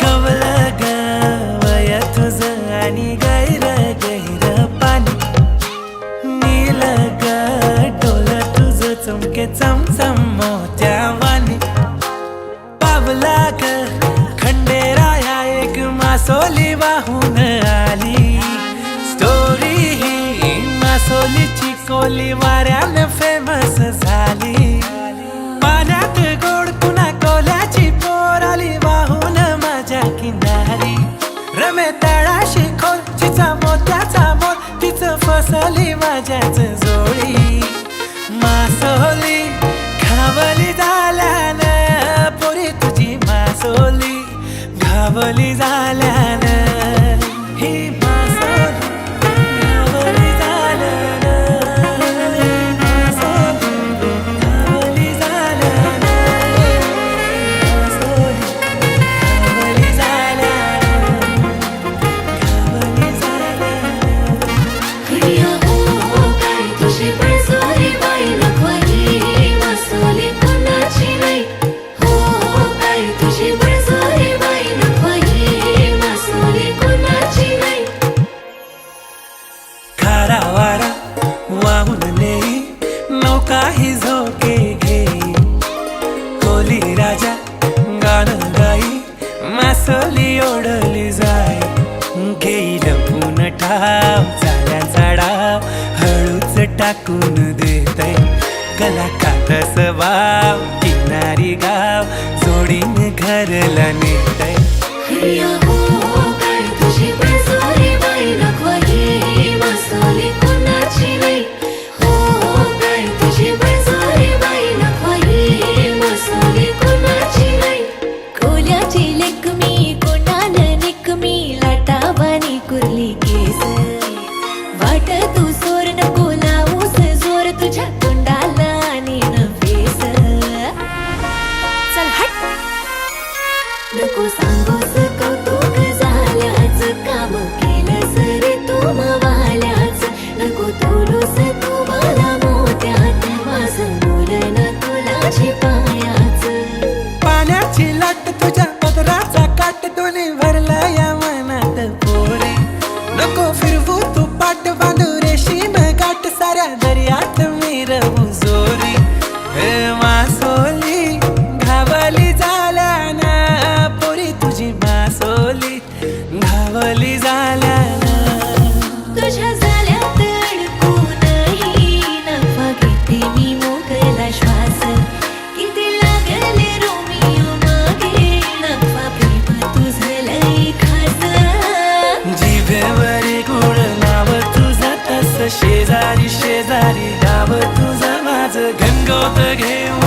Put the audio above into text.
कवलं ग वय तुझं आणि गैर गैर पाणी नील ग डोलं तुझं चमके चमचम मोत्यावानी पावला ग खंडेराया एक मासोली वाहून आली स्टोरी ही मासोलीची कोली वाऱ्यानं फेमस झाली पाण्यात गोड पुन्हा कोल्याची पोर आली वाहून माझ्या किनारी रमे तळाशी खोल तिचा मोत्याचा मोल तिचं फसली माझ्याच जोडी मासोली घावली झाल्यानं पोरी तुझी मासोली घावली झाल्यानं ही मासोली घावली झाल्यानं मासोली घावली झाल्यानं मासोली घावली झाल्यानं घावली झाल्यानं प्रिया हो काय तुझी बळजबरी बाई नको ही मासोली कोणाची नाही हो काय तुझी बळजबरी बाई नको ही मासोली कोणाची नाही खारा वारा वाहून नेई नौका ही झोके घेई कोली राजा गाणं गाई मासोली ओढली जाई घेई लपून ठाव चाल्याचा डाव हळूच टाकून देतय गला कातस वाव किनारी गाव जोडीने घरला नेतय प्रिया हो काय तुझी बळजबरी बाई नको ही मासोली कोणाची नाही हो काय तुझी बळजबरी बाई नको ही मासोली कोणाची नाही कोल्याची लेकमी कोणाला निकमी लाटावानी कुर्ली केस वाट तू सोर नको लावूस जोर तुझ्या तोंडाला आणि नफेस चल हट नको सांगूस कौतुक झाल्याच काम केलंस रे तू मवाल्याच नको तोलूस तू मला मोत्यात माझं बोलन तुला पायाच पाण्याची लाट तुझ्या पदराचा काट दोन्ही भरला या मनात पोरे नको फिरवू तू पाठ बांधू रेशीम गाठ साऱ्या दर्यात मिरवू जोरी हे मासोली घावली झाल्यानं पोरी तुझी मासोली घावली झाल्यानं तुझ्या झाल्यात अडकूनही नफा घेते मी मोकला श्वास किती लागले रोमिओ मागे नफा प्रेम तुझं लई खास जिभेवरी गुळ नाव तुझं तस शेजारी शेजारी गाव तुझं माझं गंगोत घेऊन